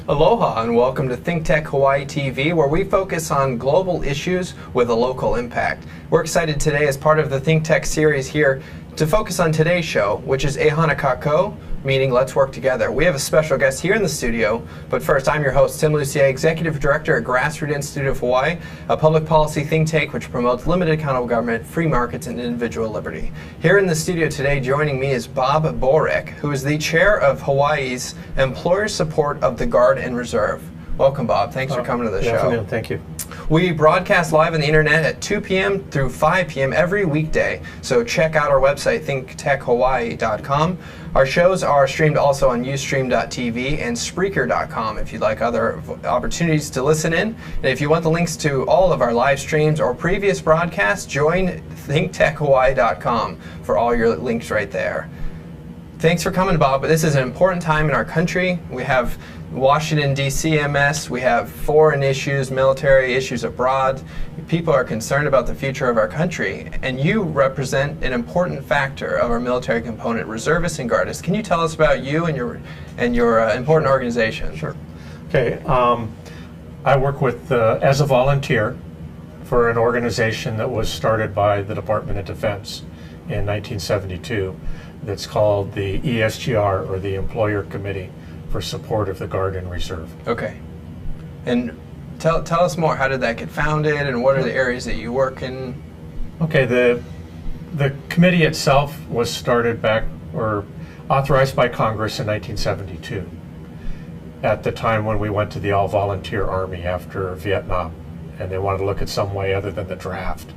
Aloha and welcome to Think Tech Hawaii TV, where we focus on global issues with a local impact. We're excited today as part of the Think Tech series here to focus on today's show, which is Ehana Kako, meaning Let's Work Together. We have a special guest here in the studio, but first I'm your host, Tim Lussier, Executive Director at Grassroots Institute of Hawaii, a public policy think tank which promotes limited accountable government, free markets, and individual liberty. Here in the studio today joining me is Bob Borek, who is the chair of Hawaii's Employer Support of the Guard and Reserve. Welcome, Bob. Thanks for coming to the show. Thank you. We broadcast live on the internet at 2 p.m. through 5 p.m. every weekday, so check out our website, thinktechhawaii.com. Our shows are streamed also on ustream.tv and Spreaker.com if you'd like other opportunities to listen in. And if you want the links to all of our live streams or previous broadcasts, join thinktechhawaii.com for all your links right there. Thanks for coming, Bob. This is an important time in our country. We have Washington, D.C. MS, we have foreign issues, military issues abroad. People are concerned about the future of our country, and you represent an important factor of our military component, reservists and guardists. Can you tell us about you and your important organization? Sure. Okay, I work with as a volunteer for an organization that was started by the Department of Defense in 1972 that's called the ESGR, or the Employer Committee for Support of the Guard and Reserve. Okay. And tell us more. How did that get founded, and what are the areas that you work in? Okay, the committee itself was started back, or authorized by Congress in 1972, at the time when we went to the all-volunteer Army after Vietnam, and they wanted to look at some way other than the draft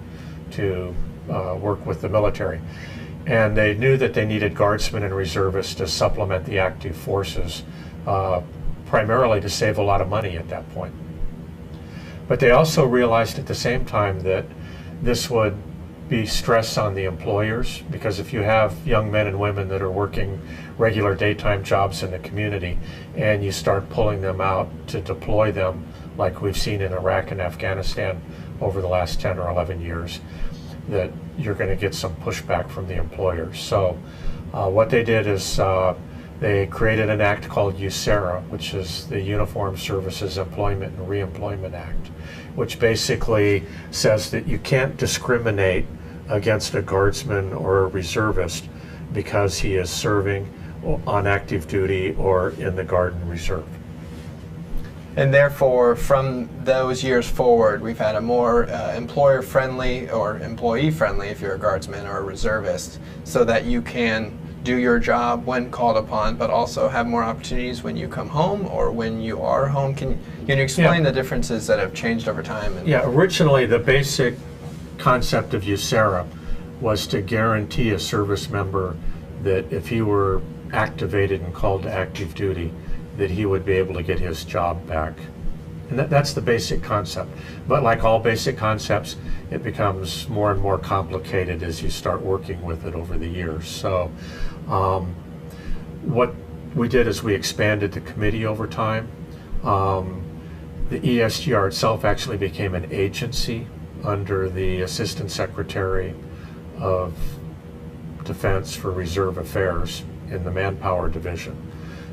to work with the military. And they knew that they needed guardsmen and reservists to supplement the active forces, primarily to save a lot of money at that point. But they also realized at the same time that this would be stress on the employers, because if you have young men and women that are working regular daytime jobs in the community and you start pulling them out to deploy them, like we've seen in Iraq and Afghanistan over the last 10 or 11 years, that you're going to get some pushback from the employers. So what they did is they created an act called USERRA, which is the Uniformed Services Employment and Reemployment Act, which basically says that you can't discriminate against a guardsman or a reservist because he is serving on active duty or in the Guard and Reserve. And therefore, from those years forward, we've had a more employer-friendly or employee-friendly, if you're a guardsman or a reservist, so that you can do your job when called upon, but also have more opportunities when you come home or when you are home. Can you explain the differences that have changed over time? Yeah, originally the basic concept of USERRA was to guarantee a service member that if he were activated and called to active duty, that he would be able to get his job back. And that's the basic concept. But like all basic concepts, it becomes more and more complicated as you start working with it over the years. So what we did is we expanded the committee over time. The ESGR itself actually became an agency under the Assistant Secretary of Defense for Reserve Affairs in the Manpower Division.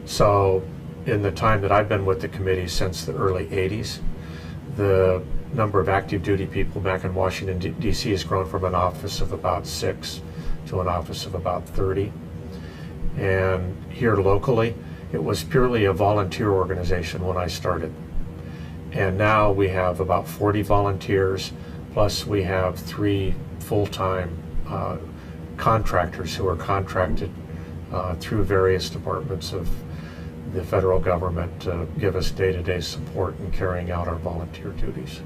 So in the time that I've been with the committee since the early 80s, the number of active duty people back in Washington, D.C. has grown from an office of about 6 to an office of about 30. And here locally, it was purely a volunteer organization when I started. And now we have about 40 volunteers, plus we have 3 full-time contractors who are contracted through various departments of the federal government to give us day-to-day support in carrying out our volunteer duties.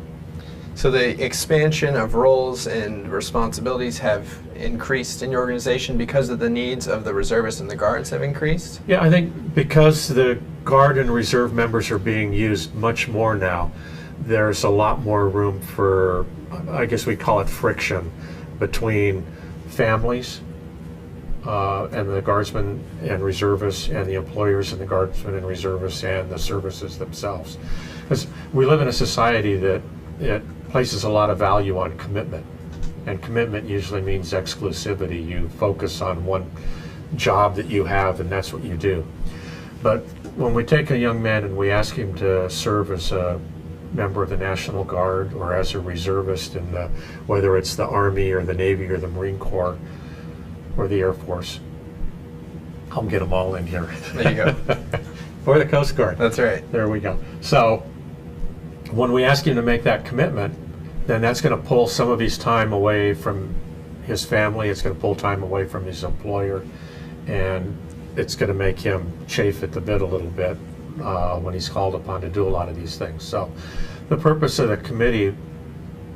So the expansion of roles and responsibilities have increased in your organization because of the needs of the reservists and the guards have increased? Yeah, I think because the Guard and Reserve members are being used much more now, there's a lot more room for, I guess we call it friction, between families and the guardsmen and reservists and the employers and the guardsmen and reservists and the services themselves. Because we live in a society that places a lot of value on commitment. And commitment usually means exclusivity. You focus on one job that you have and that's what you do. But when we take a young man and we ask him to serve as a member of the National Guard or as a reservist in the, whether it's the Army or the Navy or the Marine Corps or the Air Force, I'll get them all in here. There you go. Or the Coast Guard. That's right. There we go. So when we ask him to make that commitment, then that's going to pull some of his time away from his family. It's going to pull time away from his employer, and it's going to make him chafe at the bit a little bit when he's called upon to do a lot of these things. So the purpose of the committee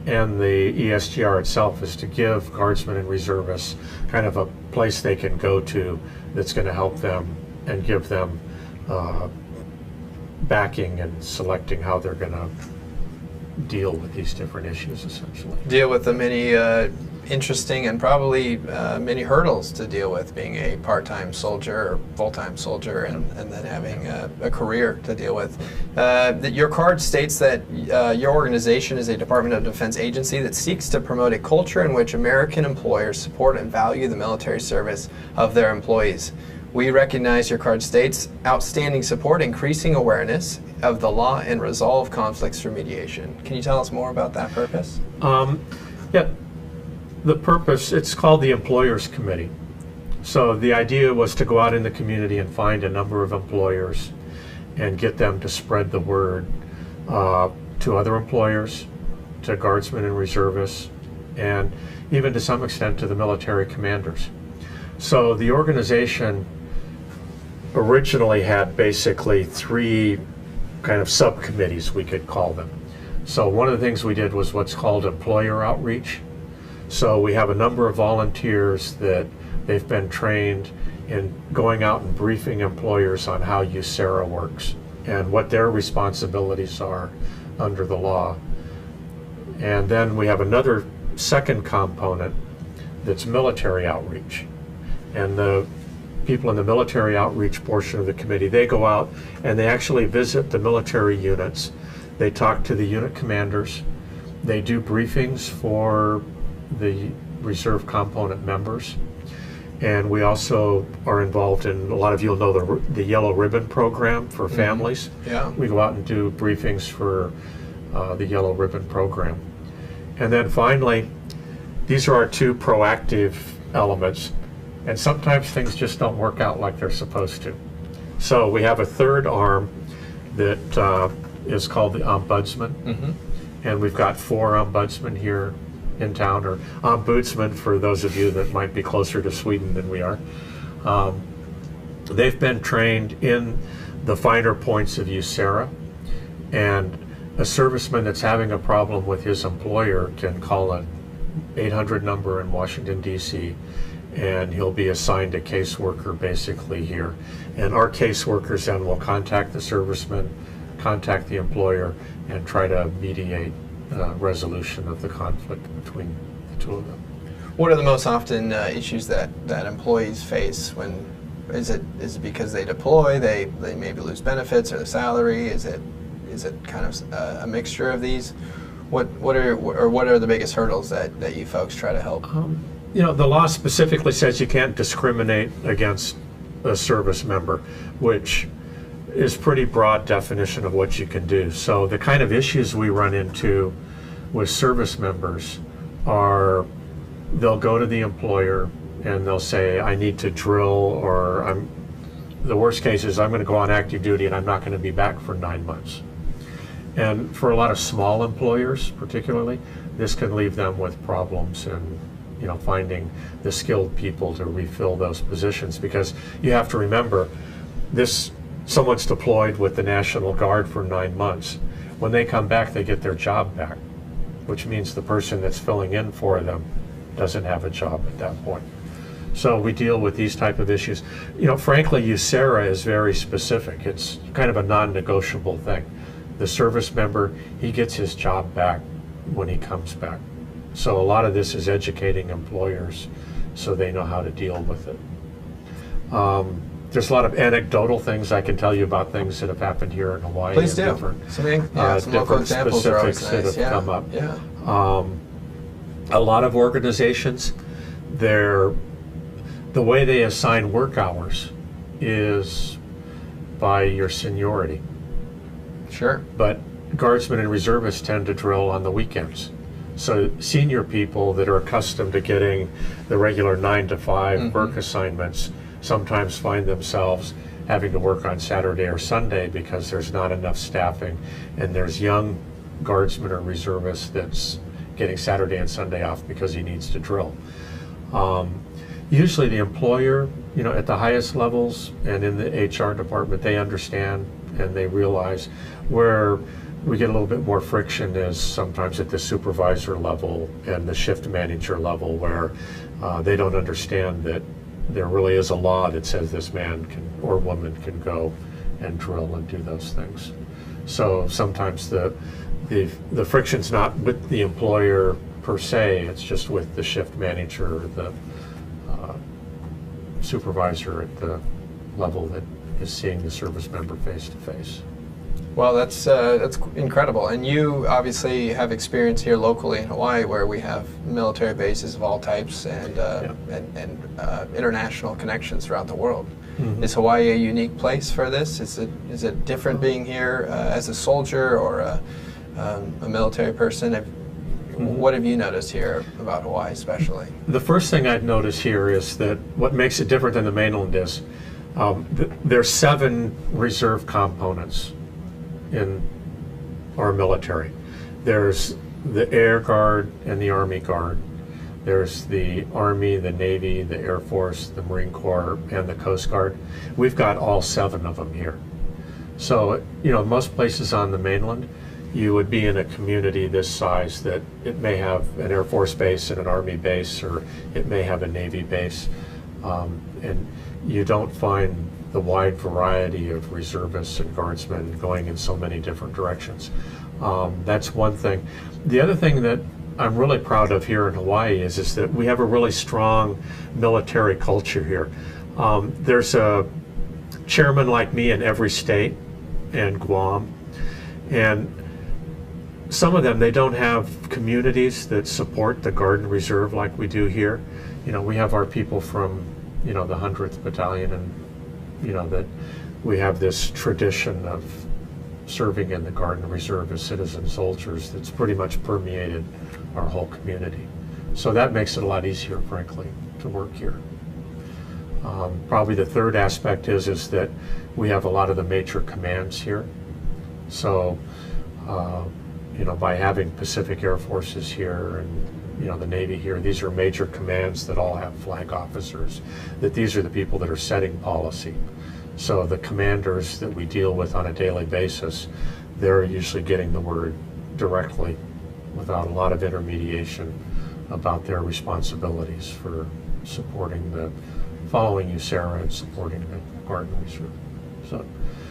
and the ESGR itself is to give guardsmen and reservists kind of a place they can go to that's going to help them and give them backing and selecting how they're going to deal with these different issues, essentially. Deal with the many interesting and probably many hurdles to deal with being a part-time soldier or full-time soldier, and then having a career to deal with. Your card states that your organization is a Department of Defense agency that seeks to promote a culture in which American employers support and value the military service of their employees. We recognize, your card states, outstanding support, increasing awareness of the law, and resolve conflicts through mediation. Can you tell us more about that purpose? Yeah, the purpose, it's called the Employers Committee. So the idea was to go out in the community and find a number of employers and get them to spread the word to other employers, to guardsmen and reservists, and even to some extent to the military commanders. So the organization originally had basically three kind of subcommittees, we could call them. So one of the things we did was what's called employer outreach. So we have a number of volunteers that they've been trained in going out and briefing employers on how USERRA works and what their responsibilities are under the law. And then we have another second component that's military outreach. And the people in the military outreach portion of the committee, they go out and they actually visit the military units. They talk to the unit commanders. They do briefings for the reserve component members. And we also are involved in, a lot of you will know the Yellow Ribbon program for families. Yeah. We go out and do briefings for the Yellow Ribbon program. And then finally, these are our two proactive elements. And sometimes things just don't work out like they're supposed to. So we have a third arm that is called the Ombudsman. And we've got 4 ombudsmen here in town, or ombudsman for those of you that might be closer to Sweden than we are. They've been trained in the finer points of USERRA, and a serviceman that's having a problem with his employer can call an 800 number in Washington, D.C., and he'll be assigned a caseworker basically here. And our caseworkers then will contact the serviceman, contact the employer, and try to mediate resolution of the conflict between the two of them. What are the most often issues that employees face? When is it because they deploy, they maybe lose benefits or the salary? Is it kind of a mixture of these? What are the biggest hurdles that you folks try to help? You know, the law specifically says you can't discriminate against a service member, which is pretty broad definition of what you can do. So the kind of issues we run into with service members are, they'll go to the employer and they'll say, I need to drill, or the worst case is I'm going to go on active duty and I'm not going to be back for 9 months. And for a lot of small employers particularly, this can leave them with problems and, you know, finding the skilled people to refill those positions, because you have to remember someone's deployed with the National Guard for 9 months. When they come back, they get their job back, which means the person that's filling in for them doesn't have a job at that point. So we deal with these type of issues. You know, frankly, USERRA is very specific. It's kind of a non-negotiable thing. The service member, he gets his job back when he comes back. So a lot of this is educating employers so they know how to deal with it. There's a lot of anecdotal things I can tell you about things that have happened here in Hawaii. Please do. Some local examples are always specifics nice. that have come up. Yeah. A lot of organizations, the way they assign work hours is by your seniority. Sure. But guardsmen and reservists tend to drill on the weekends. So senior people that are accustomed to getting the regular 9 to 5 work assignments sometimes find themselves having to work on Saturday or Sunday because there's not enough staffing, and there's young guardsmen or reservists that's getting Saturday and Sunday off because he needs to drill. Usually the employer, you know, at the highest levels and in the HR department, they understand and they realize. Where we get a little bit more friction is sometimes at the supervisor level and the shift manager level, where they don't understand that there really is a law that says this man can or woman can go and drill and do those things. So sometimes the friction's not with the employer per se, it's just with the shift manager, the supervisor at the level that is seeing the service member face to face. Well, that's incredible. And you obviously have experience here locally in Hawaii, where we have military bases of all types and international connections throughout the world. Is Hawaii a unique place for this? Is it different being here as a soldier or a military person? What have you noticed here about Hawaii especially? The first thing I'd notice here is that what makes it different than the mainland is there's 7 reserve components in our military. There's the Air Guard and the Army Guard. There's the Army, the Navy, the Air Force, the Marine Corps, and the Coast Guard. We've got all 7 of them here. So, you know, most places on the mainland, you would be in a community this size that it may have an Air Force base and an Army base, or it may have a Navy base. And you don't find the wide variety of reservists and guardsmen going in so many different directions. That's one thing. The other thing that I'm really proud of here in Hawaii is that we have a really strong military culture here. There's a chairman like me in every state and Guam, and some of them, they don't have communities that support the Guard and Reserve like we do here. You know, we have our people from, you know, the 100th Battalion, and you know, that we have this tradition of serving in the Guard and Reserve as citizen soldiers that's pretty much permeated our whole community. So that makes it a lot easier, frankly, to work here. Probably the third aspect is that we have a lot of the major commands here. So, you know, by having Pacific Air Forces here and, you know, the Navy here, these are major commands that all have flag officers, that these are the people that are setting policy. So the commanders that we deal with on a daily basis, they're usually getting the word directly without a lot of intermediation about their responsibilities for supporting the, following USARA and supporting the Guard and Reserve. So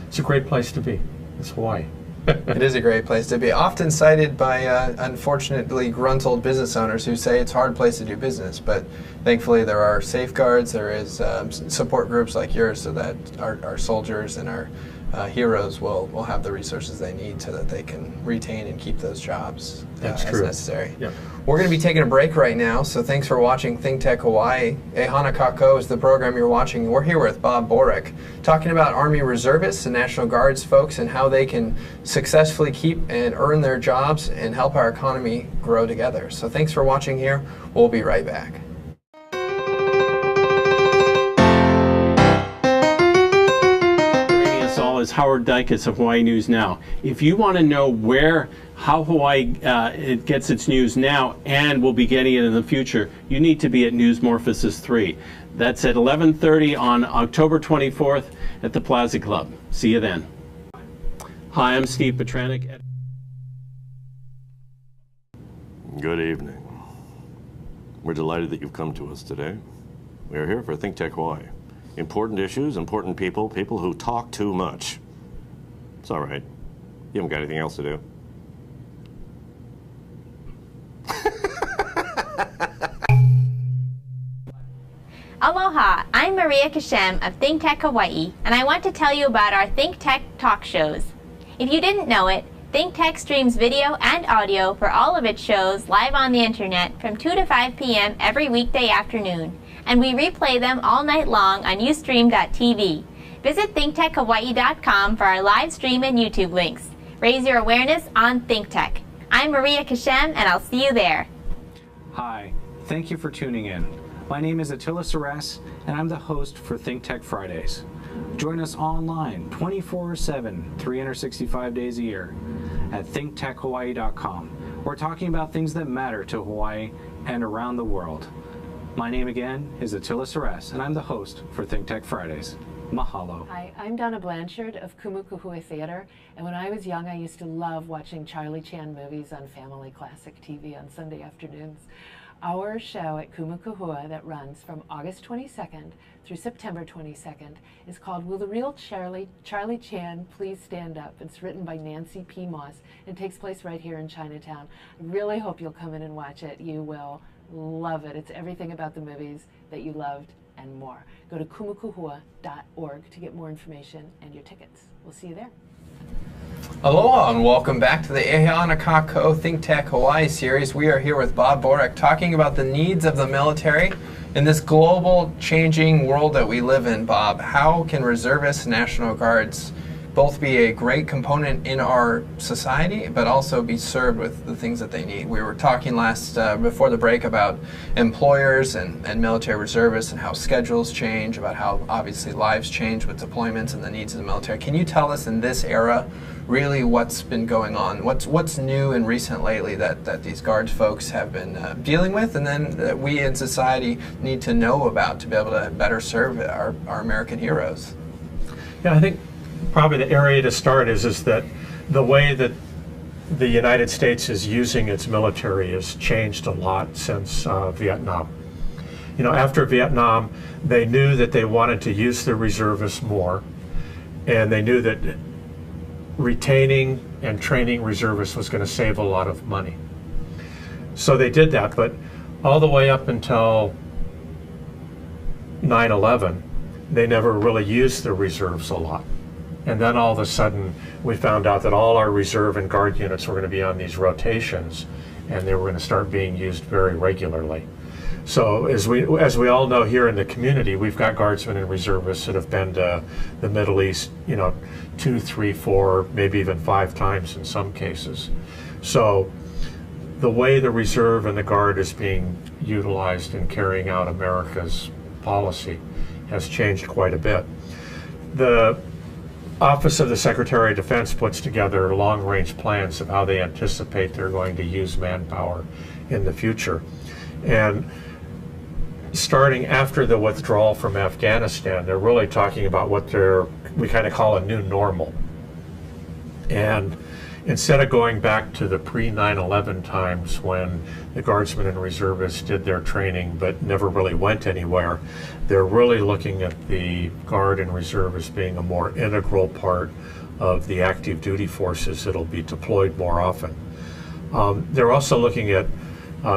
it's a great place to be. It's Hawaii. It is a great place to be. Often cited by unfortunately gruntled business owners who say it's a hard place to do business, but thankfully there are safeguards, there is support groups like yours, so that our soldiers and our heroes will have the resources they need so that they can retain and keep those jobs as necessary. Yep. We're going to be taking a break right now, so thanks for watching Think Tech Hawaii. Ehana Kako is the program you're watching. We're here with Bob Borek, talking about Army Reservists and National Guards folks and how they can successfully keep and earn their jobs and help our economy grow together. So thanks for watching here. We'll be right back. Is Howard Dykes of Hawaii News Now. If you want to know how Hawaii it gets its news now and will be getting it in the future, you need to be at Newsmorphosis 3. That's at 11:30 on October 24th at the Plaza Club. See you then. Hi, I'm Steve Petranek. Good evening. We're delighted that you've come to us today. We are here for Think Tech Hawaii. Important issues, important people, people who talk too much. It's all right. You haven't got anything else to do. Aloha, I'm Maria Kashem of Think Tech Hawaii, and I want to tell you about our Think Tech talk shows. If you didn't know it, Think Tech streams video and audio for all of its shows live on the internet from 2 to 5 p.m. every weekday afternoon, and we replay them all night long on Ustream.tv. Visit thinktechhawaii.com for our live stream and YouTube links. Raise your awareness on ThinkTech. I'm Maria Kashem, and I'll see you there. Hi, thank you for tuning in. My name is Attila Saras, and I'm the host for ThinkTech Fridays. Join us online 24/7, 365 days a year at thinktechhawaii.com. We're talking about things that matter to Hawaii and around the world. My name again is Attila Saras, and I'm the host for ThinkTech Fridays. Mahalo. Hi, I'm Donna Blanchard of Kumukuhue Theater, and when I was young I used to love watching Charlie Chan movies on Family Classic TV on Sunday afternoons. Our show at Kumukuhue that runs from August 22nd through September 22nd is called Will the Real Charlie Chan Please Stand Up? It's written by Nancy P. Moss and takes place right here in Chinatown. I really hope you'll come in and watch it. You will love it. It's everything about the movies that you loved and more. Go to kumukuhua.org to get more information and your tickets. We'll see you there. Aloha and welcome back to the Eheana Kako Think Tech Hawaii series. We are here with Bob Borek talking about the needs of the military in this global changing world that we live in. Bob, how can reservists and National Guards both be a great component in our society, but also be served with the things that they need? We were talking before the break about employers and military reservists and how schedules change, about how obviously lives change with deployments and the needs of the military. Can you tell us in this era really what's been going on? What's new and recent lately that these Guards folks have been dealing with, and then that we in society need to know about to be able to better serve our American heroes? Yeah, I think probably the area to start is that the way that the United States is using its military has changed a lot since Vietnam. You know, after Vietnam, they knew that they wanted to use the reservists more, and they knew that retaining and training reservists was going to save a lot of money. So they did that, but all the way up until 9/11, they never really used the reserves a lot. And then all of a sudden, we found out that all our reserve and Guard units were going to be on these rotations, and they were going to start being used very regularly. So as we all know here in the community, we've got Guardsmen and reservists that have been to the Middle East, 2, 3, 4, maybe even 5 times in some cases. So the way the reserve and the Guard is being utilized in carrying out America's policy has changed quite a bit. The Office of the Secretary of Defense puts together long-range plans of how they anticipate they're going to use manpower in the future. And starting after the withdrawal from Afghanistan, they're really talking about what we kind of call a new normal. And instead of going back to the pre-9/11 times when the Guardsmen and reservists did their training but never really went anywhere, they're really looking at the Guard and reservists being a more integral part of the active duty forces that'll be deployed more often. They're also looking at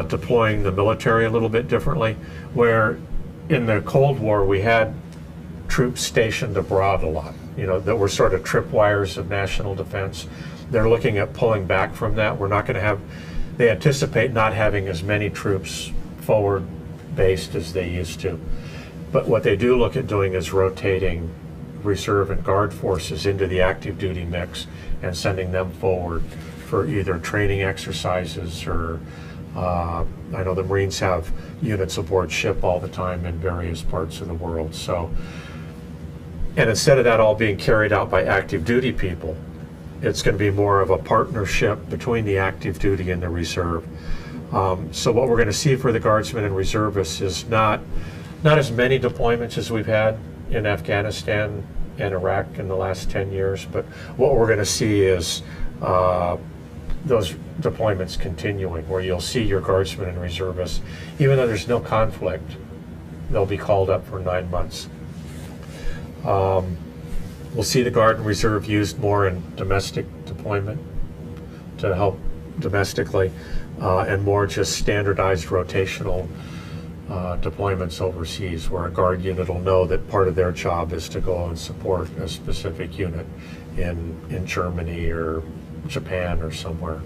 deploying the military a little bit differently, where in the Cold War we had troops stationed abroad a lot, that were sort of tripwires of national defense. They're looking at pulling back from that. They anticipate not having as many troops forward based as they used to. But what they do look at doing is rotating reserve and Guard forces into the active duty mix and sending them forward for either training exercises or I know the Marines have units aboard ship all the time in various parts of the world. And instead of that all being carried out by active duty people, it's going to be more of a partnership between the active duty and the reserve. So what we're going to see for the Guardsmen and reservists is not as many deployments as we've had in Afghanistan and Iraq in the last 10 years, but what we're going to see is those deployments continuing, where you'll see your Guardsmen and reservists, even though there's no conflict, they'll be called up for 9 months. We'll see the Guard and Reserve used more in domestic deployment to help domestically, and more just standardized rotational deployments overseas, where a Guard unit will know that part of their job is to go and support a specific unit in Germany or Japan or somewhere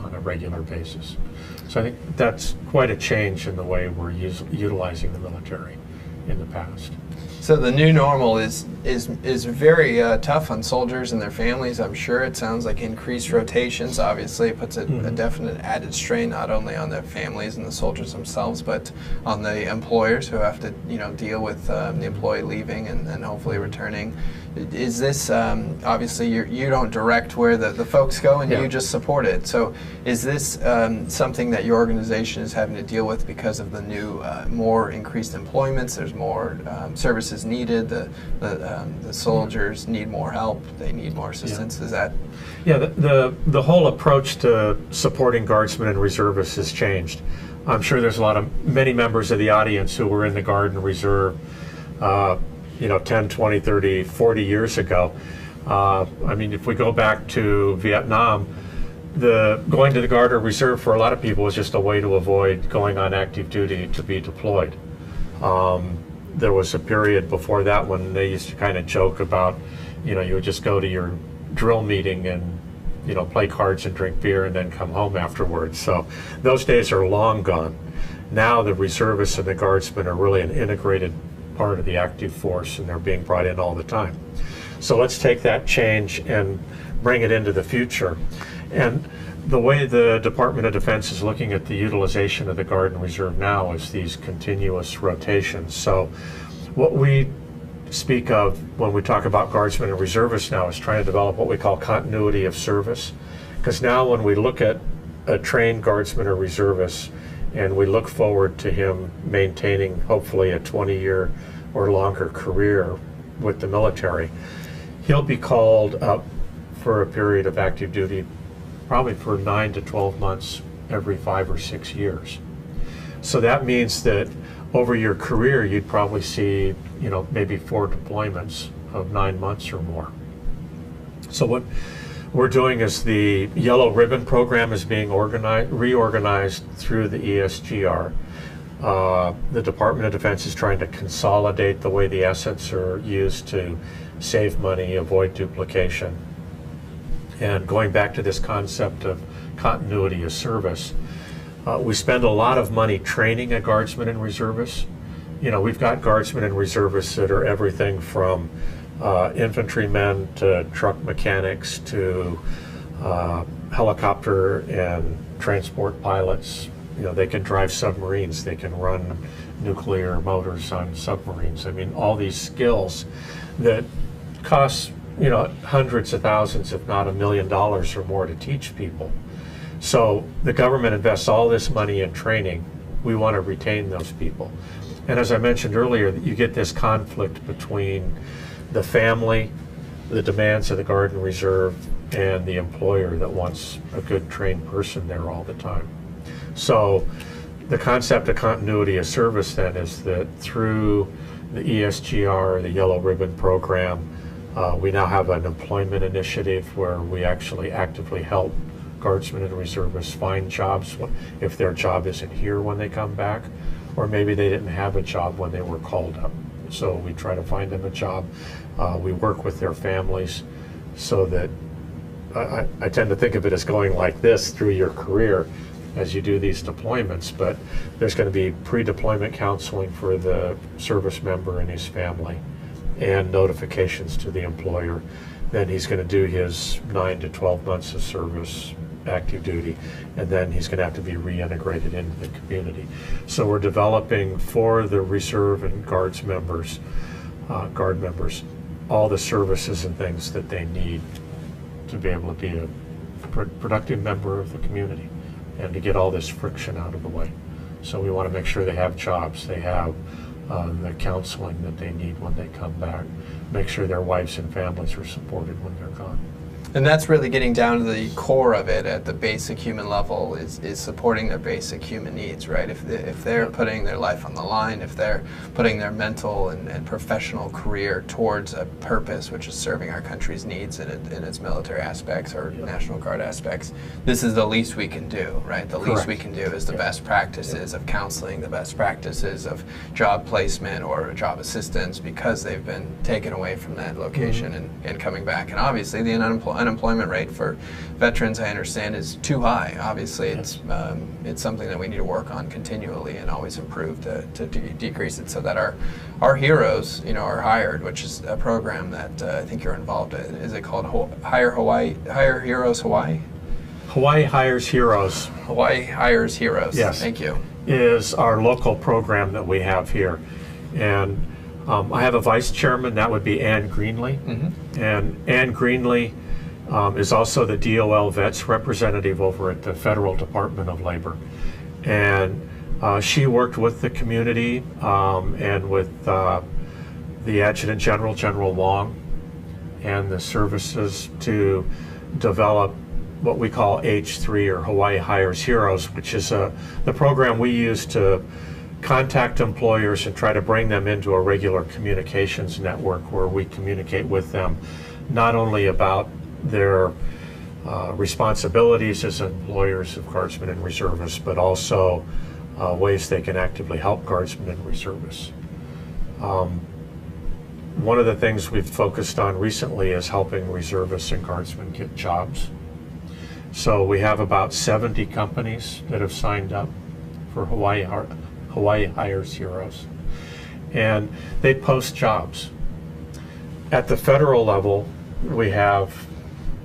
on a regular basis. So I think that's quite a change in the way we're utilizing the military in the past. So the new normal is very tough on soldiers and their families. I'm sure it sounds like increased rotations. Obviously, it puts a definite added strain not only on the families and the soldiers themselves, but on the employers who have to deal with the employee leaving and hopefully returning. Is this obviously you don't direct where the folks go and you just support it? So is this something that your organization is having to deal with because of the new more increased employments? There's more services needed. The soldiers need more help. They need more assistance. Is that? Yeah, the whole approach to supporting guardsmen and reservists has changed. I'm sure there's many members of the audience who were in the Guard and Reserve 10, 20, 30, 40 years ago. I mean, if we go back to Vietnam, going to the Guard or Reserve for a lot of people was just a way to avoid going on active duty to be deployed. There was a period before that when they used to kind of joke about, you would just go to your drill meeting and, play cards and drink beer and then come home afterwards. So those days are long gone. Now the reservists and the guardsmen are really an integrated part of the active force, and they're being brought in all the time. So let's take that change and bring it into the future. And the way the Department of Defense is looking at the utilization of the Guard and Reserve now is these continuous rotations. So what we speak of when we talk about guardsmen and reservists now is trying to develop what we call continuity of service. Because now when we look at a trained guardsman or reservist and we look forward to him maintaining hopefully a 20-year or longer career with the military, he'll be called up for a period of active duty probably for 9 to 12 months every 5 or 6 years. So that means that over your career you'd probably see maybe 4 deployments of 9 months or more. So what we're doing is the Yellow Ribbon program is being reorganized through the ESGR. The Department of Defense is trying to consolidate the way the assets are used to save money, avoid duplication. And going back to this concept of continuity of service, we spend a lot of money training a guardsmen and reservists. We've got guardsmen and reservists that are everything from infantrymen to truck mechanics to helicopter and transport pilots. They can drive submarines, they can run nuclear motors on submarines. I mean, all these skills that cost hundreds of thousands, if not $1 million or more to teach people. So the government invests all this money in training. We want to retain those people. And as I mentioned earlier, you get this conflict between the family, the demands of the Guard and Reserve, and the employer that wants a good trained person there all the time. So the concept of continuity of service then is that through the ESGR, the Yellow Ribbon program, we now have an employment initiative where we actually actively help guardsmen and reservists find jobs if their job isn't here when they come back, or maybe they didn't have a job when they were called up. So we try to find them a job. We work with their families so that I tend to think of it as going like this through your career as you do these deployments, but there's going to be pre-deployment counseling for the service member and his family and notifications to the employer. Then he's going to do his 9 to 12 months of service, active duty, and then he's going to have to be reintegrated into the community. So we're developing for the reserve and guard members, all the services and things that they need to be able to be a productive member of the community and to get all this friction out of the way. So we want to make sure they have jobs, they have the counseling that they need when they come back, make sure their wives and families are supported when they're gone. And that's really getting down to the core of it at the basic human level is supporting their basic human needs, right? If they're putting their life on the line, if they're putting their mental and professional career towards a purpose, which is serving our country's needs in its military aspects or National Guard aspects, this is the least we can do, right? The least we can do is the best practices of counseling, the best practices of job placement or job assistance because they've been taken away from that location and coming back. And obviously the unemployment rate for veterans, I understand, is too high. Obviously, it's something that we need to work on continually and always improve to decrease it so that our heroes, are hired, which is a program that I think you're involved in. Is it called Hire Heroes Hawaii? Hawaii Hires Heroes. Hawaii Hires Heroes. Yes. Thank you. Is our local program that we have here. And I have a vice chairman, that would be Ann Greenlee. Mm-hmm. And Ann Greenlee is also the DOL Vets representative over at the Federal Department of Labor. And she worked with the community and with the Adjutant General, General Wong, and the services to develop what we call H3, or Hawaii Hires Heroes, which is the program we use to contact employers and try to bring them into a regular communications network where we communicate with them not only about their responsibilities as employers of Guardsmen and Reservists, but also ways they can actively help Guardsmen and Reservists. One of the things we've focused on recently is helping Reservists and Guardsmen get jobs. So we have about 70 companies that have signed up for Hawaii Hires Heroes, and they post jobs. At the federal level, we have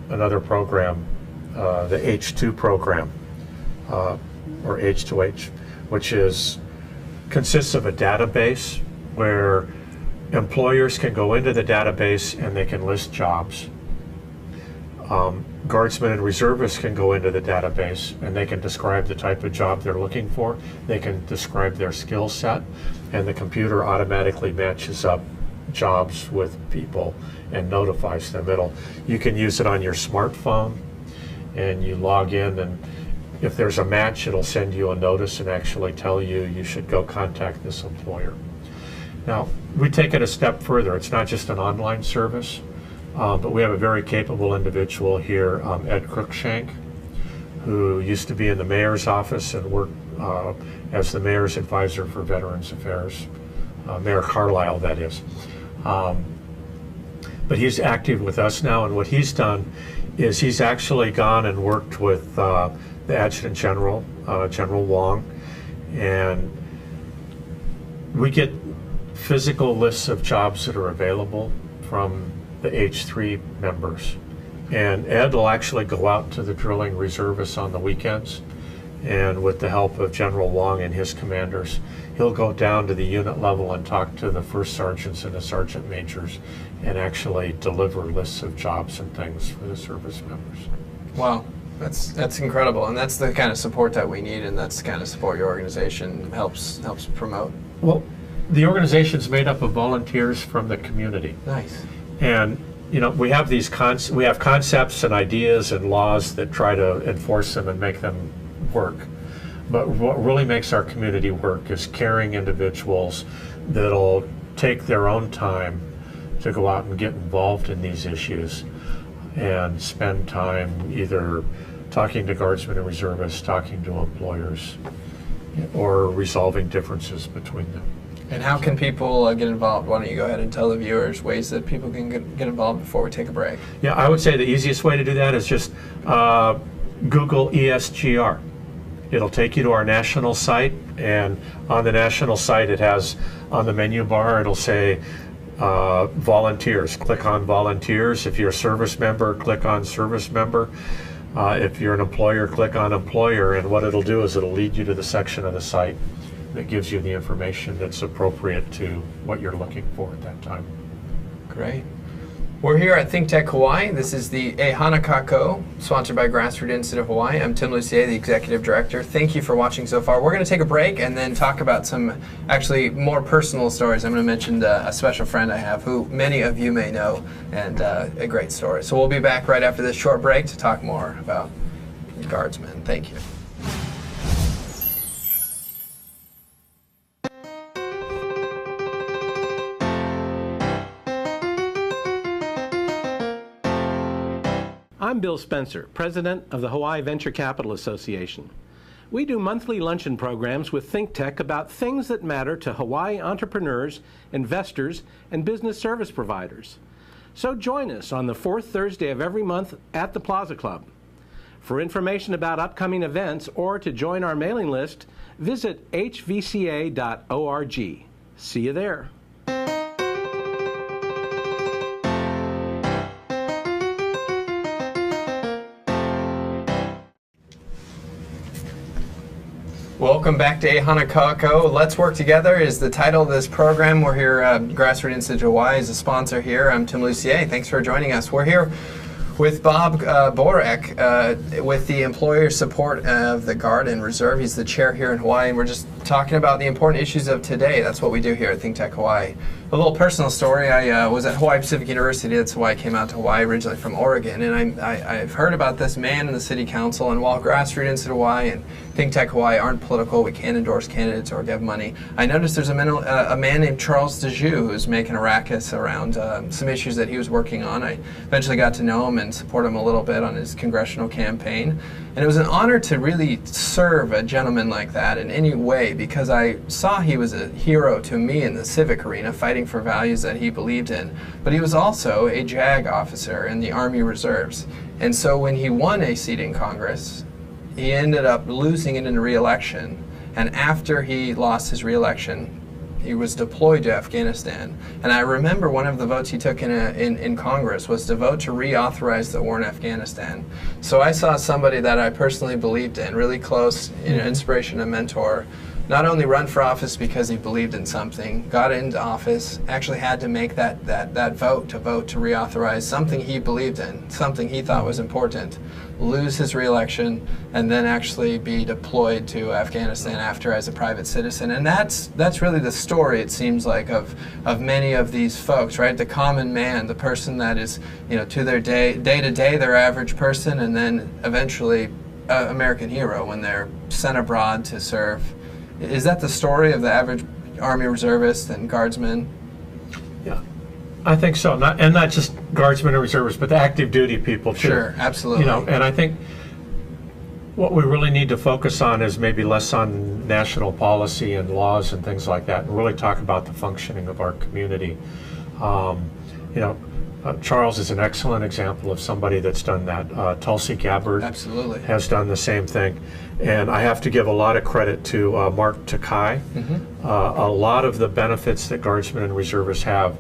another program, the H2 program, or H2H, which consists of a database where employers can go into the database and they can list jobs. Guardsmen and Reservists can go into the database and they can describe the type of job they're looking for. They can describe their skill set, and the computer automatically matches up jobs with people and notifies them. You can use it on your smartphone, and you log in, and if there's a match, it'll send you a notice and actually tell you should go contact this employer. Now, we take it a step further. It's not just an online service. But we have a very capable individual here, Ed Cruikshank, who used to be in the mayor's office and worked as the mayor's advisor for Veterans Affairs, Mayor Carlisle, that is. But he's active with us now, and what he's done is he's actually gone and worked with the Adjutant General, General Wong, and we get physical lists of jobs that are available from the H3 members. And Ed will actually go out to the drilling reservists on the weekends, and with the help of General Wong and his commanders, he'll go down to the unit level and talk to the first sergeants and the sergeant majors and actually deliver lists of jobs and things for the service members. Wow, that's incredible, and that's the kind of support that we need, and that's the kind of support your organization helps promote. Well, the organization's made up of volunteers from the community. Nice. And we have these concepts and ideas and laws that try to enforce them and make them work. But what really makes our community work is caring individuals that'll take their own time to go out and get involved in these issues and spend time either talking to Guardsmen and Reservists, talking to employers, or resolving differences between them. And how can people get involved? Why don't you go ahead and tell the viewers ways that people can get involved before we take a break? Yeah, I would say the easiest way to do that is just Google ESGR. It'll take you to our national site, and on the national site it has, on the menu bar, it'll say volunteers. Click on volunteers. If you're a service member, click on service member. If you're an employer, click on employer, and what it'll do is it'll lead you to the section of the site that gives you the information that's appropriate to what you're looking for at that time. Great. We're here at Think Tech Hawaii. This is the E Hanakako, sponsored by Grassroots Institute of Hawaii. I'm Tim Lussier, the Executive Director. Thank you for watching so far. We're going to take a break and then talk about some actually more personal stories. I'm going to mention a special friend I have who many of you may know, and a great story. So we'll be back right after this short break to talk more about Guardsmen. Thank you. I'm Bill Spencer, President of the Hawaii Venture Capital Association. We do monthly luncheon programs with Think Tech about things that matter to Hawaii entrepreneurs, investors, and business service providers. So join us on the fourth Thursday of every month at the Plaza Club. For information about upcoming events or to join our mailing list, visit hvca.org. See you there. Welcome back to Ehanakako. Let's Work Together is the title of this program. We're here, Grassroots Institute Hawaii is a sponsor here. I'm Tim Lussier. Thanks for joining us. We're here with Bob Borek with the employer support of the Guard and Reserve. He's the chair here in Hawaii, and we're just talking about the important issues of today. That's what we do here at Think Tech Hawaii. A little personal story. I was at Hawaii Pacific University. That's why I came out to Hawaii, originally from Oregon. And I've heard about this man in the city council. And while Grassroots Institute Hawaii and Think Tech Hawaii aren't political, we can't endorse candidates or give money. I noticed there's a man named Charles DeJoux who's making a ruckus around some issues that he was working on. I eventually got to know him and support him a little bit on his congressional campaign. And it was an honor to really serve a gentleman like that in any way, because I saw he was a hero to me in the civic arena, fighting for values that he believed in. But he was also a JAG officer in the Army Reserves. And so when he won a seat in Congress, he ended up losing it in a re-election. And after he lost his re-election, he was deployed to Afghanistan. And I remember one of the votes he took in Congress was to vote to reauthorize the war in Afghanistan. So I saw somebody that I personally believed in, really close, inspiration and mentor, not only run for office because he believed in something, got into office, actually had to make that vote to reauthorize something he believed in, something he thought was important, lose his re-election, and then actually be deployed to Afghanistan after as a private citizen. And that's really the story, it seems like, of many of these folks, right? The common man, the person that is, to their day to day, their average person, and then eventually American hero when they're sent abroad to serve. Is that the story of the average Army reservist and guardsman? Yeah, I think so. Not just guardsmen and reservists, but the active duty people too. Sure, absolutely. And I think what we really need to focus on is maybe less on national policy and laws and things like that, and really talk about the functioning of our community. Charles is an excellent example of somebody that's done that. Tulsi Gabbard absolutely has done the same thing. And I have to give a lot of credit to Mark Takai. A lot of the benefits that guardsmen and reservists have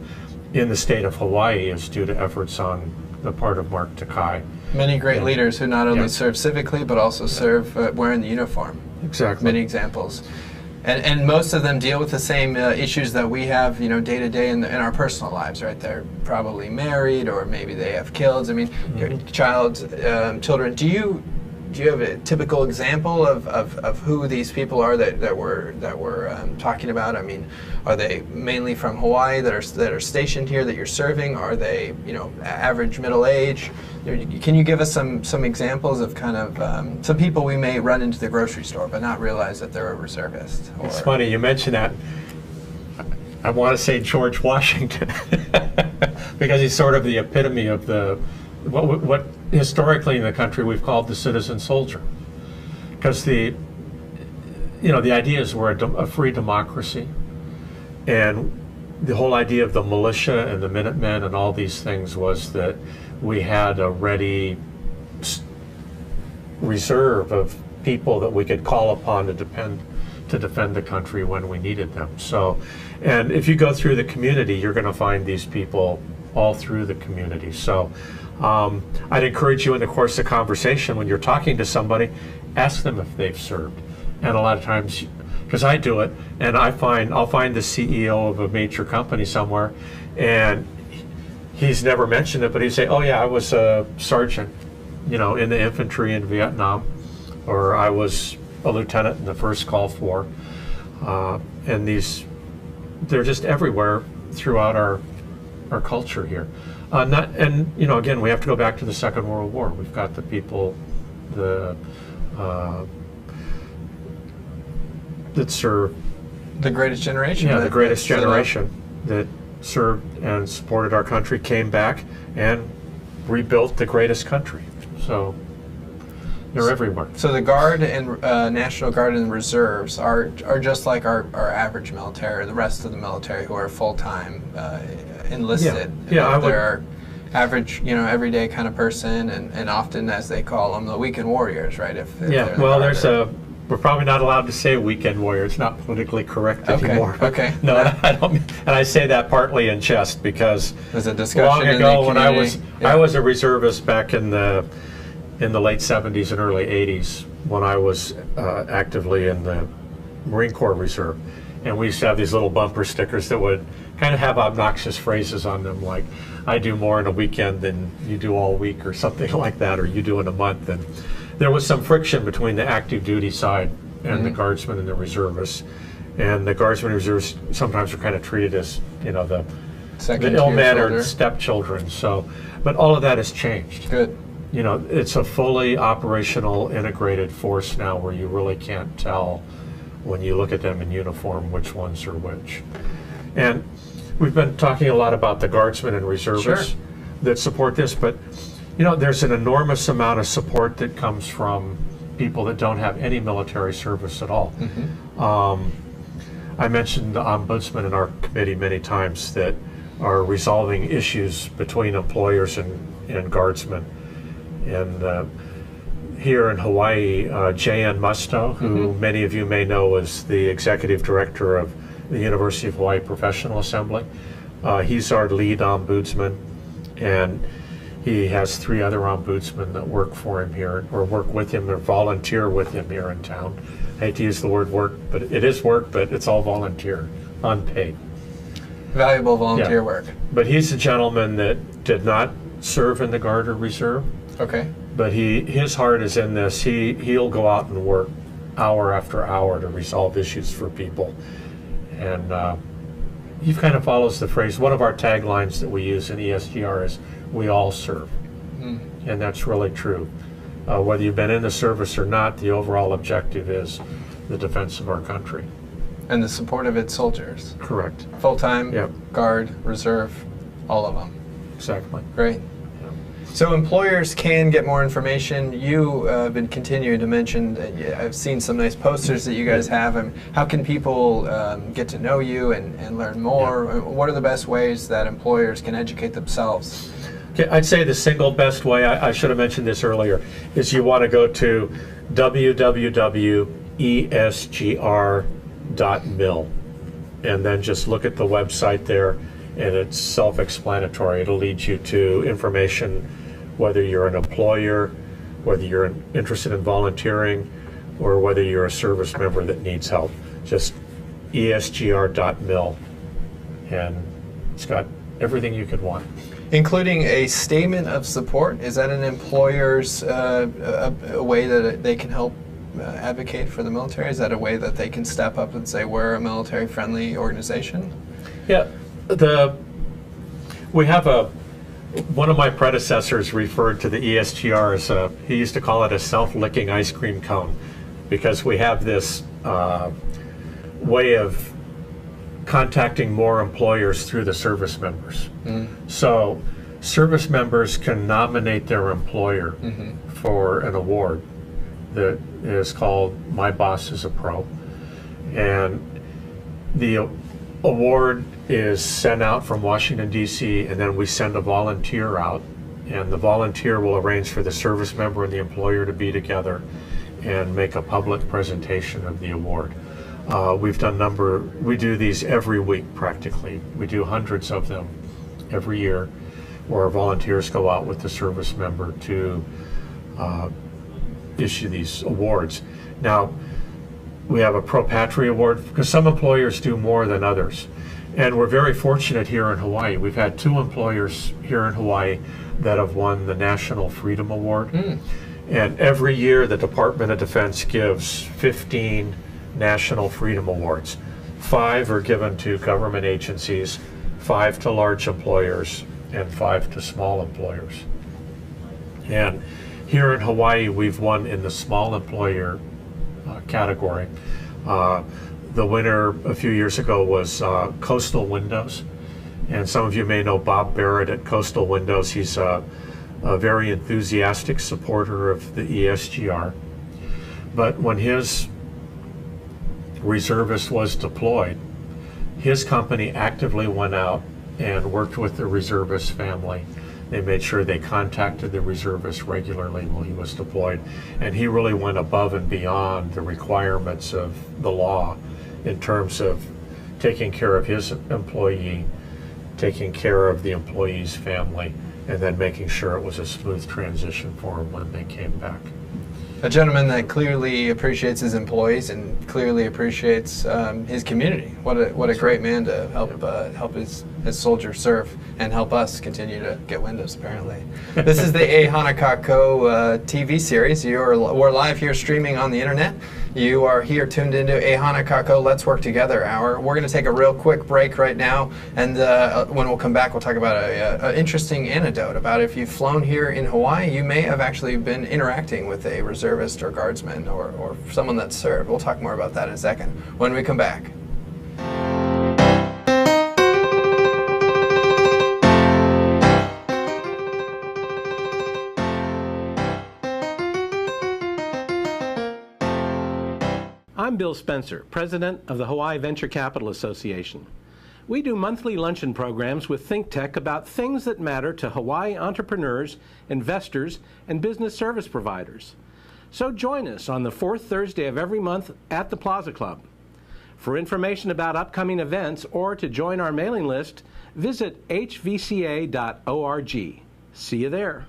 in the state of Hawaii is due to efforts on the part of Mark Takai. Many great leaders who not only serve civically, but also serve wearing the uniform. Exactly. Many examples. And most of them deal with the same issues that we have, day to day in our personal lives, right? They're probably married, or maybe they have kids. I mean, children. Do you have a typical example of who these people are that we're talking about? I mean, are they mainly from Hawaii that are stationed here that you're serving? Are they average middle age? Can you give us some examples of kind of some people we may run into the grocery store but not realize that they're a reservist? It's funny you mention that. I want to say George Washington because he's sort of the epitome of what historically in the country we've called the citizen soldier, because the idea is we're a free democracy, and the whole idea of the militia and the Minutemen and all these things was that we had a ready reserve of people that we could call upon to defend the country when we needed them. So, and if you go through the community, you're going to find these people all through the community. So I'd encourage you in the course of conversation, when you're talking to somebody, ask them if they've served. And a lot of times, because I do it, and I'll find the CEO of a major company somewhere, and he's never mentioned it, but he'd say, "Oh yeah, I was a sergeant, in the infantry in Vietnam, or I was a lieutenant in the first Gulf War," and they're just everywhere throughout our culture here. Again, we have to go back to the Second World War. We've got the people that served. The greatest generation. Yeah, the greatest generation that served and supported our country, came back and rebuilt the greatest country. So they're everywhere. So the Guard and National Guard and Reserves are just like our average military, or the rest of the military who are full-time enlisted. Yeah, average, everyday kind of person, and often, as they call them, the weekend warriors, right? If Yeah, they're the well, Guard. we're probably not allowed to say weekend warrior. It's not politically correct anymore. Okay. No, I don't. And I say that partly in jest because There's a discussion long in ago the when I community. was a reservist back in the late 70s and early 80s when I was actively in the Marine Corps Reserve, and we used to have these little bumper stickers that would kind of have obnoxious phrases on them, like "I do more in a weekend than you do all week" or something like that, or "you do in a month." And there was some friction between the active duty side and the Guardsmen and the reservists. And the Guardsmen and reservists sometimes are kind of treated as, the Second ill-mannered tier stepchildren. So, but all of that has changed. Good. It's a fully operational, integrated force now, where you really can't tell when you look at them in uniform which ones are which. And we've been talking a lot about the Guardsmen and reservists that support this, but there's an enormous amount of support that comes from people that don't have any military service at all. I mentioned the ombudsman in our committee many times that are resolving issues between employers and guardsmen. And here in Hawaii, J.N. Musto, who many of you may know as the executive director of the University of Hawaii Professional Assembly, he's our lead ombudsman, and he has 3 other ombudsmen that work for him here, or work with him, or volunteer with him here in town. I hate to use the word work, but it is work, but it's all volunteer, unpaid. Valuable volunteer work. But he's a gentleman that did not serve in the Guard or Reserve, Okay. but his heart is in this. He'll go out and work hour after hour to resolve issues for people. And he kind of follows the phrase, one of our taglines that we use in ESGR is, "We all serve." And that's really true. Whether you've been in the service or not, the overall objective is the defense of our country. And the support of its soldiers. Correct. Full-time, Yep. Guard, Reserve, all of them. Exactly. Great. So employers can get more information. You have been continuing to mention that I've seen some nice posters that you guys have. How can people get to know you and learn more? What are the best ways that employers can educate themselves? Okay, I'd say the single best way, I should have mentioned this earlier, is you want to go to www.esgr.mil and then just look at the website there, and it's self-explanatory. It'll lead you to information whether you're an employer, whether you're interested in volunteering, or whether you're a service member that needs help. Just esgr.mil, and it's got everything you could want. Including a statement of support. Is that an employer's a way that they can help advocate for the military? Is that a way that they can step up and say, we're a military-friendly organization? Yeah, we have one of my predecessors referred to the ESGR as he used to call it a self-licking ice cream cone, because we have this way of contacting more employers through the service members. So service members can nominate their employer for an award that is called My Boss is a Pro. And the award is sent out from Washington, D.C., and then we send a volunteer out, and the volunteer will arrange for the service member and the employer to be together and make a public presentation of the award. We do these every week practically. We do hundreds of them every year, where our volunteers go out with the service member to issue these awards. Now, we have a Pro Patria Award because some employers do more than others. And we're very fortunate here in Hawaii. We've had 2 employers here in Hawaii that have won the National Freedom Award. And every year the Department of Defense gives 15 National Freedom Awards. 5 are given to government agencies, 5 to large employers, and 5 to small employers. And here in Hawaii, we've won in the small employer category. The winner a few years ago was Coastal Windows. And some of you may know Bob Barrett at Coastal Windows. He's a very enthusiastic supporter of the ESGR. But when his reservist was deployed, his company actively went out and worked with the reservist family They made sure they contacted the reservist regularly while he was deployed. And he really went above and beyond the requirements of the law in terms of taking care of his employee, taking care of the employee's family, and then making sure it was a smooth transition for him when they came back. A gentleman that clearly appreciates his employees and clearly appreciates his community. What a great man to help his soldiers serve and help us continue to get windows, apparently. This is the A Hanakako TV series. We're live here streaming on the internet. You are here tuned into A Hanakako Let's Work Together Hour. We're going to take a real quick break right now, and when we'll come back, we'll talk about an interesting anecdote about if you've flown here in Hawaii, you may have actually been interacting with a reservist or guardsman or someone that served. We'll talk more about that in a second when we come back. I'm Bill Spencer, President of the Hawaii Venture Capital Association. We do monthly luncheon programs with ThinkTech about things that matter to Hawaii entrepreneurs, investors, and business service providers. So join us on the fourth Thursday of every month at the Plaza Club. For information about upcoming events or to join our mailing list, visit hvca.org. See you there.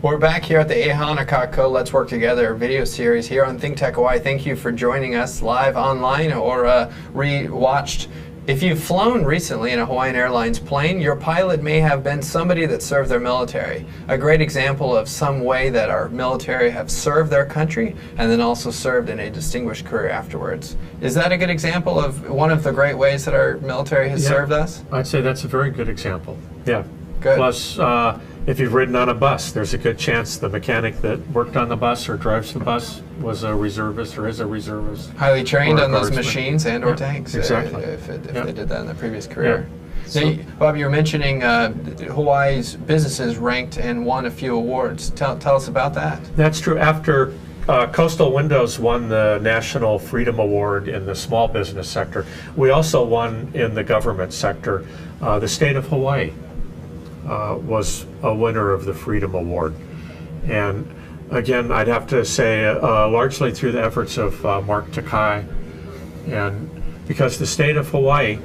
We're back here at the A Hanakako Let's Work Together video series here on ThinkTech Hawaii. Thank you for joining us live online or re-watched. If you've flown recently in a Hawaiian Airlines plane, your pilot may have been somebody that served their military. A great example of some way that our military have served their country and then also served in a distinguished career afterwards. Is that a good example of one of the great ways that our military has served us? I'd say that's a very good example. Yeah. Good. Plus, if you've ridden on a bus, there's a good chance the mechanic that worked on the bus or drives the bus was a reservist or is a reservist. Highly trained or on those guardsman. machines and or tanks. Exactly. If they did that in their previous career. So, Now, Bob, you were mentioning Hawaii's businesses ranked and won a few awards. Tell us about that. that's true. After Coastal Windows won the National Freedom Award in the small business sector, we also won in the government sector. The state of Hawaii was a winner of the Freedom Award. And again, I'd have to say largely through the efforts of Mark Takai. And because the state of Hawaii,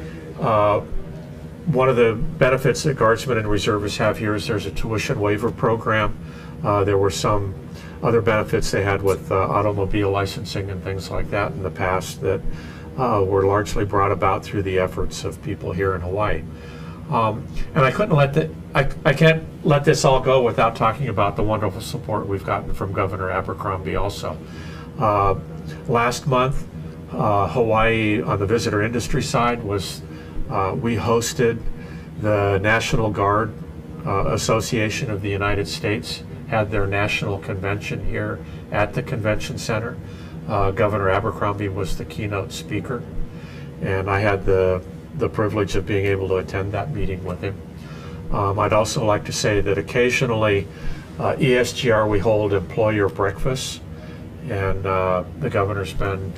one of the benefits that guardsmen and reservists have here is there's a tuition waiver program. There were some other benefits they had with automobile licensing and things like that in the past that were largely brought about through the efforts of people here in Hawaii. And I couldn't I can't let this all go without talking about the wonderful support we've gotten from Governor Abercrombie also. Last month, Hawaii on the visitor industry side was, we hosted the National Guard Association of the United States, had their national convention here at the convention center. Governor Abercrombie was the keynote speaker, and I had the privilege of being able to attend that meeting with him. I'd also like to say that occasionally ESGR, we hold employer breakfasts, and the governor's been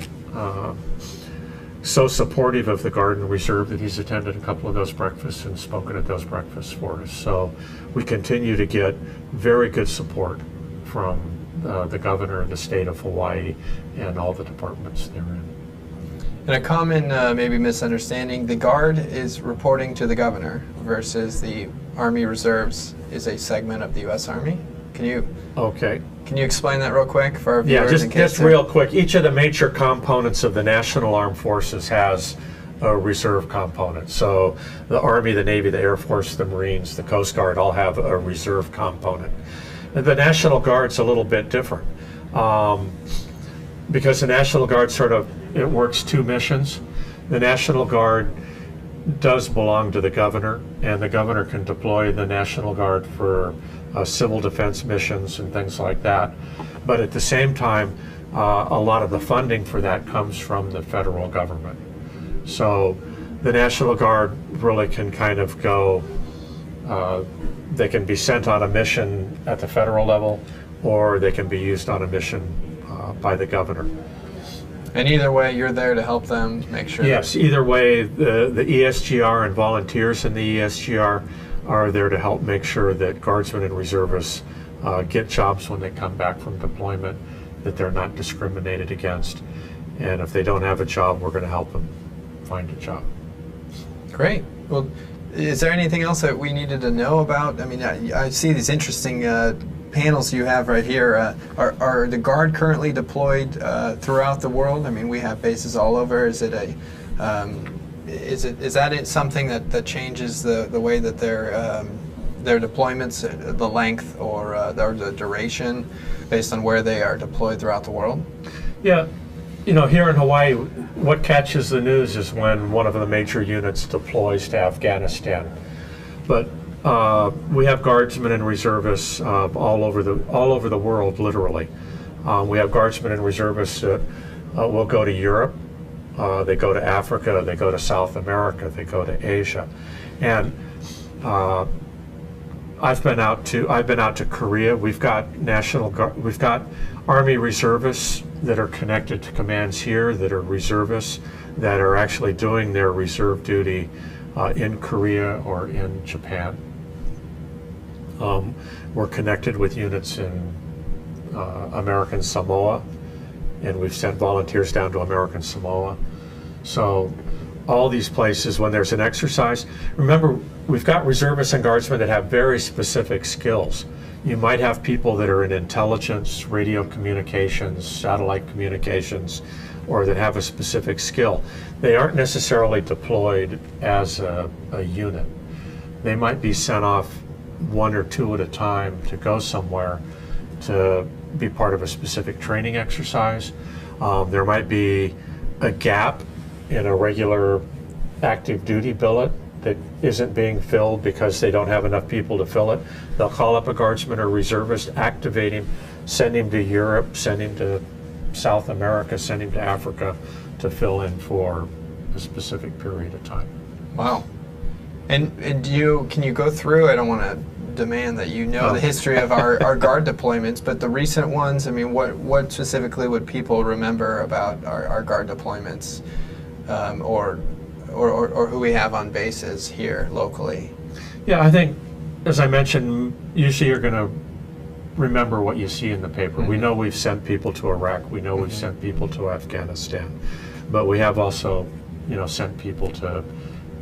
so supportive of the Guard and Reserve that he's attended a couple of those breakfasts and spoken at those breakfasts for us. So we continue to get very good support from the governor and the state of Hawaii and all the departments therein. And a common maybe misunderstanding, the Guard is reporting to the governor versus the Army Reserves is a segment of the U.S. Army. Can you explain that real quick for our viewers? Yeah, just real quick. Each of the major components of the National Armed Forces has a reserve component. So the Army, the Navy, the Air Force, the Marines, the Coast Guard all have a reserve component. The National Guard's a little bit different because the National Guard it works two missions. The National Guard does belong to the governor, and the governor can deploy the National Guard for civil defense missions and things like that. But at the same time, a lot of the funding for that comes from the federal government. So the National Guard really can kind of go, they can be sent on a mission at the federal level, or they can be used on a mission by the governor. And either way, you're there to help them make sure. Yes, either way, the ESGR and volunteers in the ESGR are there to help make sure that guardsmen and reservists get jobs when they come back from deployment, that they're not discriminated against. And if they don't have a job, we're going to help them find a job. Great. Well, is there anything else that we needed to know about? I mean, I see these interesting panels you have right here. Are the Guard currently deployed throughout the world? I mean, we have bases all over. Is it a is that something that changes the way that their deployments, the length or the duration, based on where they are deployed throughout the world? Yeah, you know, here in Hawaii, what catches the news is when one of the major units deploys to Afghanistan. But we have guardsmen and reservists all over the world, literally. We have guardsmen and reservists that will go to Europe. They go to Africa. They go to South America. They go to Asia, and I've been out to Korea. We've got we've got Army reservists that are connected to commands here, that are reservists, that are actually doing their reserve duty in Korea or in Japan. We're connected with units in American Samoa, and we've sent volunteers down to American Samoa. So all these places, when there's an exercise, remember, we've got reservists and guardsmen that have very specific skills. You might have people that are in intelligence, radio communications, satellite communications, or that have a specific skill. They aren't necessarily deployed as a unit. They might be sent off one or two at a time to go somewhere to be part of a specific training exercise. There might be a gap in a regular active duty billet that isn't being filled because they don't have enough people to fill it. They'll call up a guardsman or reservist, activate him, send him to Europe, send him to South America, send him to Africa to fill in for a specific period of time. Wow. And can you go through, I don't want to demand that you know the history of our Guard deployments, but the recent ones, I mean, what specifically would people remember about our Guard deployments, or who we have on bases here locally? Yeah, I think, as I mentioned, usually you're going to remember what you see in the paper. We know we've sent people to Iraq. We know we've sent people to Afghanistan, but we have also, sent people to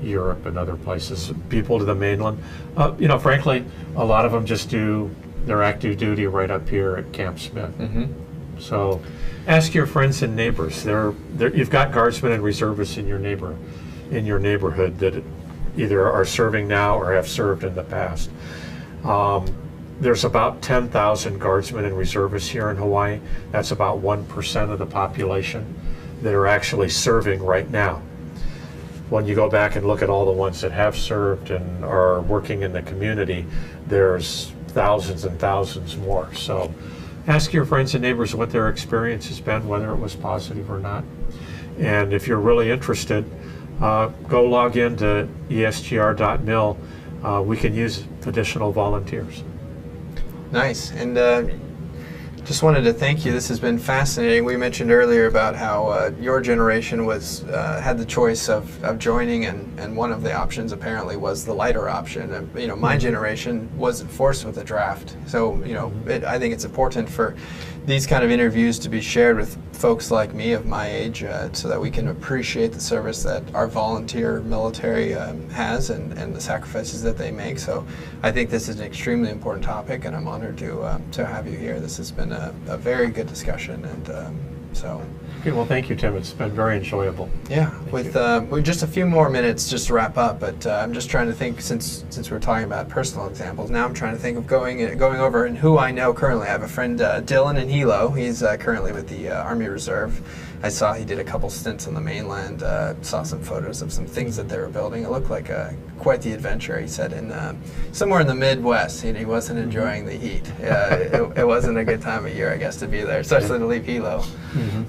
Europe and other places, people to the mainland. Frankly, a lot of them just do their active duty right up here at Camp Smith. So ask your friends and neighbors. You've got guardsmen and reservists in your neighborhood that either are serving now or have served in the past. There's about 10,000 guardsmen and reservists here in Hawaii. That's about 1% of the population that are actually serving right now. When you go back and look at all the ones that have served and are working in the community, there's thousands and thousands more. So ask your friends and neighbors what their experience has been, whether it was positive or not. And if you're really interested, go log in to esgr.mil. We can use additional volunteers. Nice. And just wanted to thank you. This has been fascinating. We mentioned earlier about how your generation had the choice of joining, and one of the options apparently was the lighter option. And, my generation wasn't forced with a draft. So, I think it's important for these kind of interviews to be shared with folks like me of my age, so that we can appreciate the service that our volunteer military has and the sacrifices that they make. So I think this is an extremely important topic, and I'm honored to have you here. This has been a very good discussion, and so. Okay, well, thank you, Tim. It's been very enjoyable. Yeah, with just a few more minutes just to wrap up, but I'm just trying to think, since we're talking about personal examples, now I'm trying to think of going over and who I know currently. I have a friend, Dylan in Hilo. He's currently with the Army Reserve. I saw he did a couple stints on the mainland, saw some photos of some things that they were building. It looked like quite the adventure, he said, in somewhere in the Midwest. He wasn't enjoying the heat. It wasn't a good time of year, I guess, to be there, especially to leave Hilo.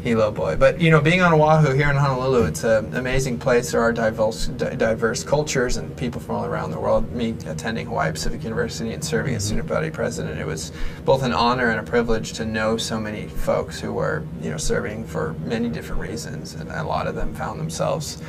Hilo boy. But, being on Oahu here in Honolulu, it's an amazing place. There are diverse cultures and people from all around the world. Me attending Hawaii Pacific University and serving as student body president, it was both an honor and a privilege to know so many folks who were, serving for many many different reasons, and a lot of them found themselves,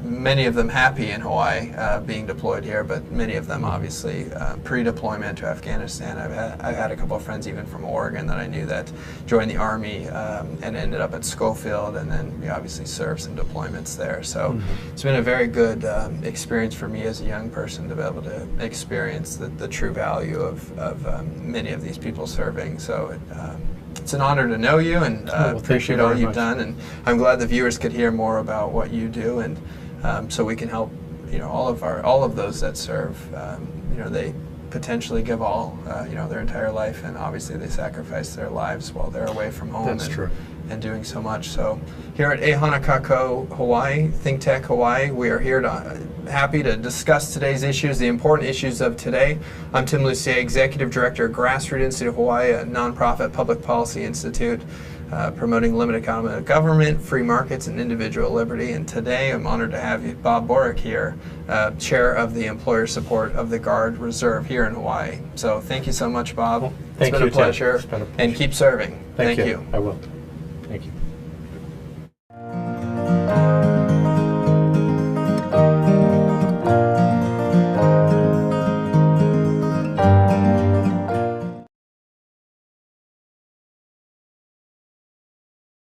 many of them happy in Hawaii, being deployed here, but many of them obviously pre-deployment to Afghanistan. I've had a couple of friends even from Oregon that I knew that joined the Army and ended up at Schofield, and then we obviously served some deployments there. So it's been a very good experience for me as a young person to be able to experience the true value of many of these people serving. So it's an honor to know you, and appreciate all you've done, and I'm glad the viewers could hear more about what you do, and so we can help, all of those that serve. They potentially give all, their entire life, and obviously they sacrifice their lives while they're away from home. That's true. And doing so much. So here at Ehanakako Hawaii, Think Tech Hawaii, we are here happy to discuss today's issues, the important issues of today. I'm Tim Lussier, Executive Director of Grassroots Institute of Hawaii, a nonprofit public policy institute promoting limited accountability of government, free markets, and individual liberty. And today I'm honored to have Bob Borek here, Chair of the Employer Support of the Guard Reserve here in Hawaii. So thank you so much, Bob. Well, it's been a pleasure. It's been a pleasure. And keep serving. Thank you. I will. Thank you.